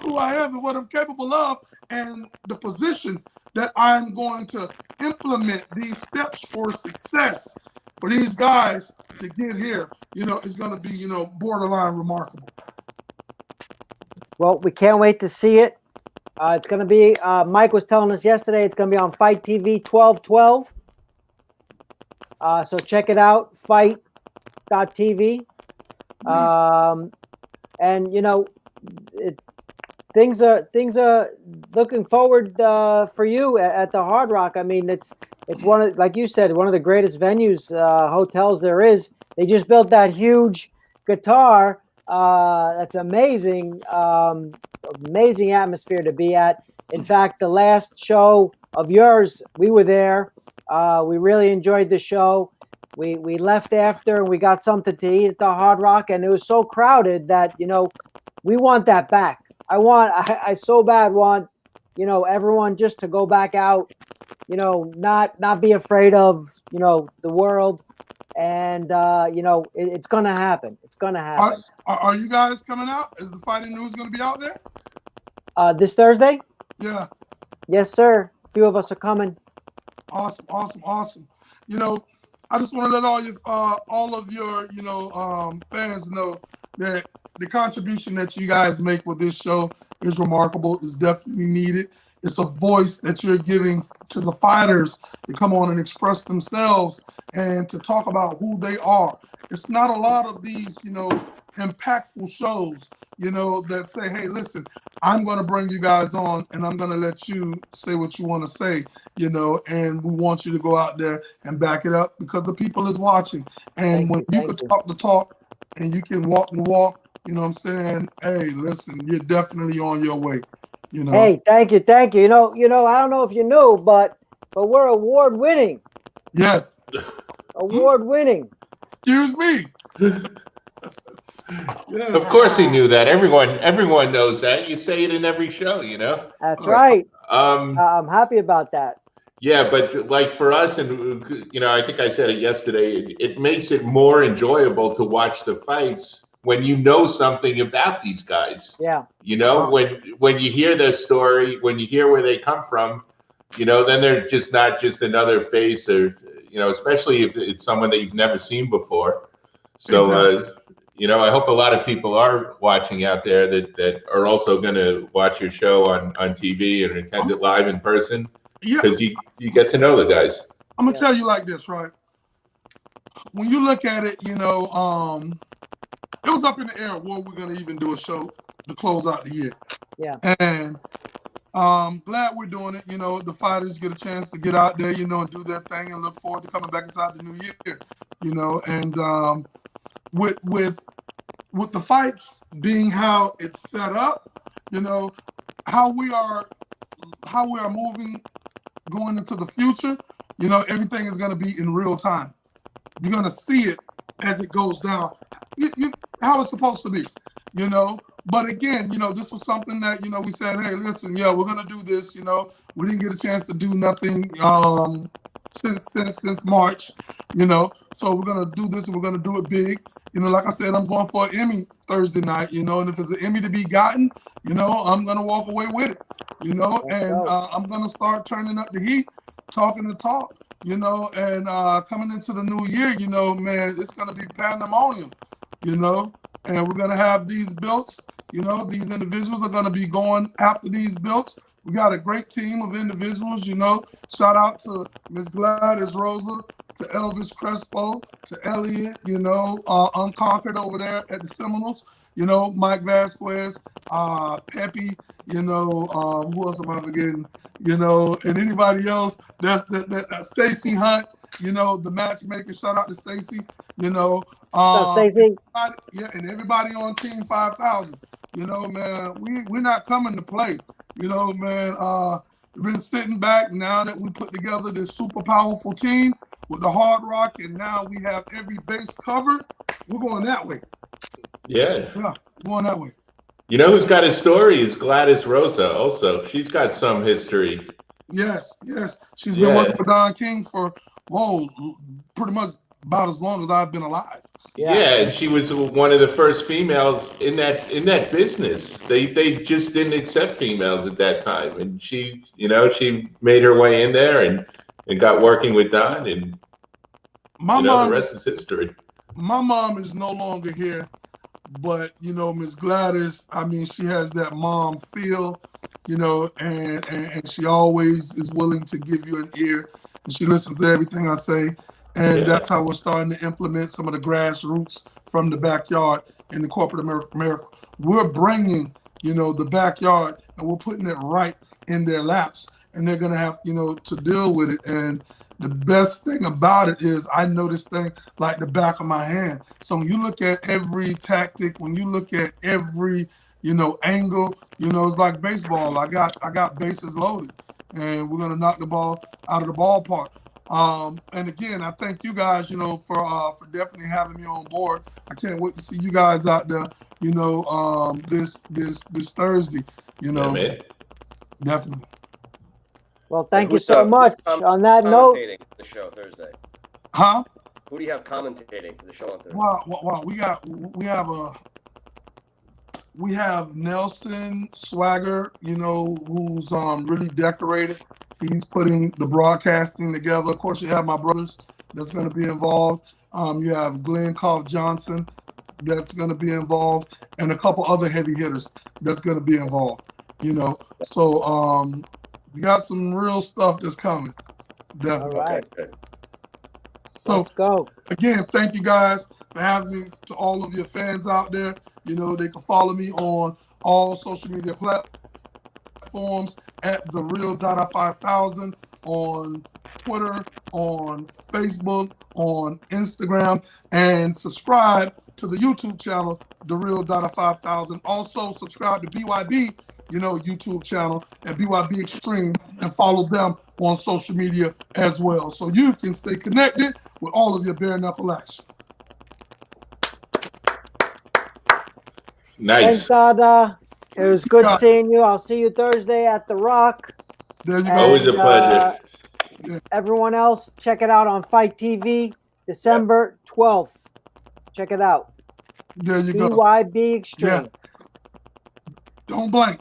who I am and what I'm capable of and the position that I'm going to implement these steps for success for these guys to get here, is going to be, borderline remarkable.
Well, we can't wait to see it. It's going to be, Mike was telling us yesterday, it's going to be on Fight TV 12/12. So check it out, fight.tv. And, things are looking forward for you at the Hard Rock. I mean, it's one of, like you said, one of the greatest venues, hotels there is. They just built that huge guitar. That's amazing, amazing atmosphere to be at. In fact, the last show of yours, we were there. We really enjoyed the show. We left after and we got something to eat at the Hard Rock, and it was so crowded that, we want that back. I so bad want, everyone just to go back out, not be afraid of, the world. And, it's going to happen. It's going to happen.
Are you guys coming out? Is the Fighting News going to be out there?
This Thursday?
Yeah.
Yes, sir. A few of us are coming.
Awesome. I just want to let all of your, fans know that the contribution that you guys make with this show is remarkable. It's definitely needed. It's a voice that you're giving to the fighters to come on and express themselves and to talk about who they are. It's not a lot of these, impactful shows, that say, hey, listen, I'm going to bring you guys on and I'm going to let you say what you want to say, and we want you to go out there and back it up because the people is watching. And when you can talk the talk and you can walk the walk, you know what I'm saying? Hey, listen, you're definitely on your way.
Hey, thank you. I don't know if you knew, but we're award winning.
Yes.
Award winning.
Excuse me.
Yes. Of course he knew that. Everyone knows that. You say it in every show,
That's right. I'm happy about that.
Yeah, but like for us, and I think I said it yesterday, it makes it more enjoyable to watch the fights when you know something about these guys.
Yeah.
When you hear their story, when you hear where they come from, then they're just not just another face, or especially if it's someone that you've never seen before. So exactly. I hope a lot of people are watching out there that are also going to watch your show on TV and attend it live in person. Yeah. Because you get to know the guys.
I'm gonna tell you like this, right? When you look at it, it was up in the air when we're gonna even do a show to close out the year.
Yeah.
And glad we're doing it. The fighters get a chance to get out there, and do their thing, and look forward to coming back inside the new year. And with the fights being how it's set up, how we are moving going into the future, everything is going to be in real time. You're going to see it as it goes down, how it's supposed to be, But again, this was something that, we said, hey, listen, we're going to do this, We didn't get a chance to do nothing since March, So we're going to do this and we're going to do it big. Like I said, I'm going for an Emmy Thursday night, and if it's an Emmy to be gotten, I'm going to walk away with it, and I'm going to start turning up the heat, talking the talk, and coming into the new year, man, it's going to be pandemonium, and we're going to have these belts, these individuals are going to be going after these belts. We got a great team of individuals, shout out to Miss Gladys Rosa to Elvis Crespo, to Elliot, Unconquered over there at the Seminoles, Mike Vasquez, Pepe, who else am I forgetting? And anybody else, that Stacy Hunt, the matchmaker, shout out to Stacy,
Stacy?
Yeah, and everybody on Team 5000, man, we're not coming to play, man, we've been sitting back now that we put together this super powerful team with the Hard Rock, and now we have every base covered. We're going that way.
Yeah.
Yeah, we're going that way.
You know who's got a story is Gladys Rosa also. She's got some history.
Yes. She's been working with Don King for, pretty much about as long as I've been alive.
Yeah, and she was one of the first females in that business. They just didn't accept females at that time, and she made her way in there and got working with Don, and the rest is history.
My mom is no longer here, but Miss Gladys, I mean, she has that mom feel, and she always is willing to give you an ear, and she listens to everything I say. And that's how we're starting to implement some of the grassroots from the backyard in the corporate America. We're bringing, the backyard, and we're putting it right in their laps, and they're going to have, to deal with it. And the best thing about it is I know this thing like the back of my hand. So when you look at every tactic, when you look at every, angle, it's like baseball. I got bases loaded, and we're going to knock the ball out of the ballpark. And again, I thank you guys, for definitely having me on board. I can't wait to see you guys out there, this Thursday,
Yeah, man.
Definitely.
Well, thank you so much. On that note,
commentating for the show Thursday.
Huh?
Who do you have commentating for the show on Thursday?
Wow. We have Nelson Swagger, who's really decorated. He's putting the broadcasting together. Of course, you have my brothers that's going to be involved. You have Glenn Koff Johnson that's going to be involved, and a couple other heavy hitters that's going to be involved. So we got some real stuff that's coming. Definitely.
All right.
Okay.
So,
let's go.
Again, thank you guys for having me. To all of your fans out there, they can follow me on all social media platforms at The Real DADA 5000 on Twitter, on Facebook, on Instagram, and subscribe to the YouTube channel, The Real DADA 5000. Also subscribe to BYB, YouTube channel at BYB Extreme, and follow them on social media as well, so you can stay connected with all of your bare knuckle action.
Nice.
Thanks, Dada. It was good seeing you. I'll see you Thursday at The Rock.
There you go.
Always a pleasure.
Everyone else, check it out on Fight TV, December 12th. Check it out.
There you go.
BYB Extreme.
Yeah. Don't blink.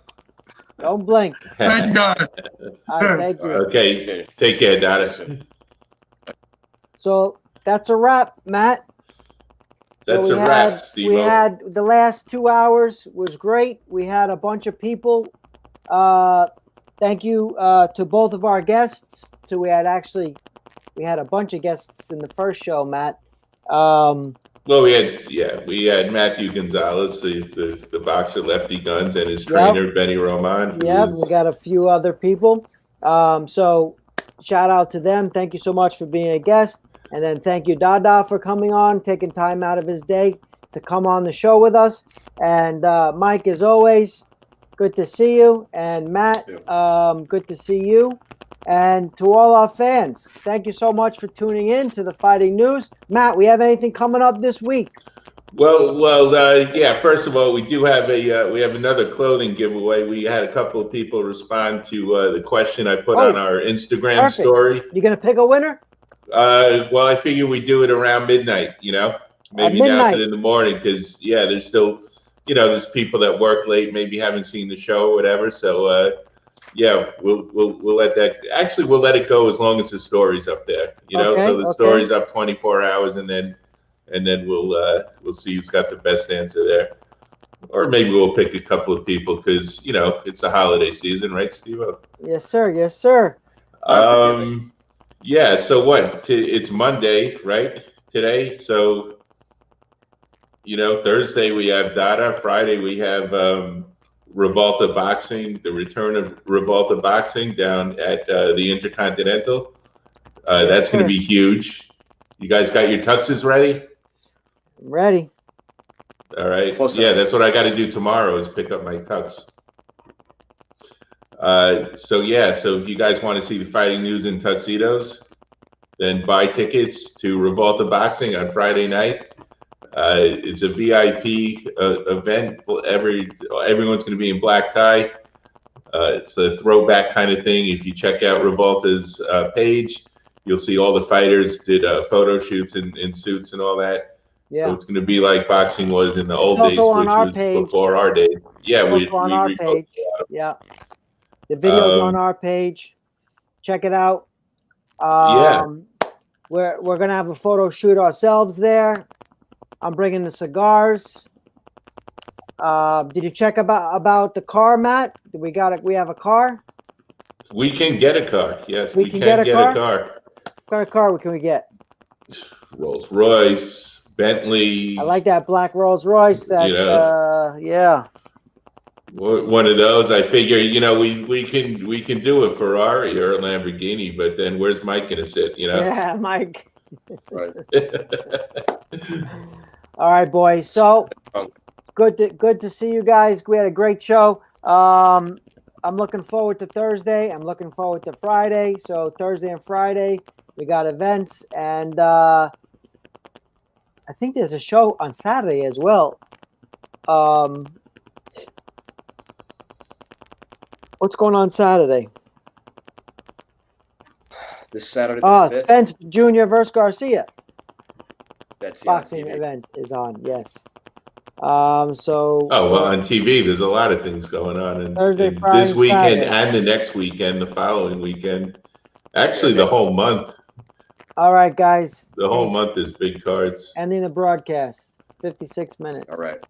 Don't blink.
Thank you, guys.
All right, thank you.
Okay, take care, Dada.
So that's a wrap, Matt.
That's a wrap, Steve.
We had the last 2 hours was great. We had a bunch of people. Thank you to both of our guests. So we had a bunch of guests in the first show, Matt.
Well, we had Matthew Gonzalez, the boxer Lefty Guns, and his trainer Benny Roman.
Yeah, we got a few other people. So shout out to them. Thank you so much for being a guest. And then thank you, Dada, for coming on, taking time out of his day to come on the show with us. And Mike, as always, good to see you. And Matt, good to see you. And to all our fans, thank you so much for tuning in to the Fighting News. Matt, we have anything coming up this week?
Yeah. First of all, we do have we have another clothing giveaway. We had a couple of people respond to the question I put on our Instagram story.
You gonna pick a winner?
Well, I figure we do it around midnight. Maybe announce it in the morning because there's still, there's people that work late, maybe haven't seen the show or whatever. So we'll let that. Actually, we'll let it go as long as the story's up there. So the story's up 24 hours, and then we'll see who's got the best answer there, or maybe we'll pick a couple of people because it's a holiday season, right, Steve?
Yes, sir. Yes, sir.
Yeah. So what? It's Monday, right? Today. So, Thursday we have DADA. Friday we have Revolta Boxing, the return of Revolta Boxing down at the Intercontinental. That's going to be huge. You guys got your tuxes ready?
Ready.
All right. Yeah, that's what I got to do tomorrow is pick up my tux. So if you guys want to see the fighting news in tuxedos, then buy tickets to Revolta Boxing on Friday night. It's a VIP event. Everyone's going to be in black tie. It's a throwback kind of thing. If you check out Revolta's page, you'll see all the fighters did photo shoots in suits and all that.
Yeah.
So it's going to be like boxing was in the old days, which was before our days. Yeah,
on our page. Yeah. The video's on our page. Check it out. We're gonna have a photo shoot ourselves there. I'm bringing the cigars. Did you check about the car, Matt? We have a car.
We can get a car. Yes, we can
get a car.
What
kind of car can we get?
Rolls Royce, Bentley.
I like that black Rolls Royce. Yeah.
One of those. I figure, we can do a Ferrari or a Lamborghini, but then where's Mike gonna sit?
Yeah, Mike.
Right.
All right, boys. So good to see you guys. We had a great show. I'm looking forward to Thursday. I'm looking forward to Friday. So Thursday and Friday we got events, and I think there's a show on Saturday as well. What's going on Saturday?
This Saturday the 5th?
Spence Jr. versus Garcia.
That's the
boxing event is on, yes.
on TV, there's a lot of things going on. And
Thursday, Friday,
this weekend
Saturday.
And the next weekend, the following weekend. Actually, the whole month.
All right, guys.
The whole month is big cards.
Ending the broadcast. 56 minutes.
All right.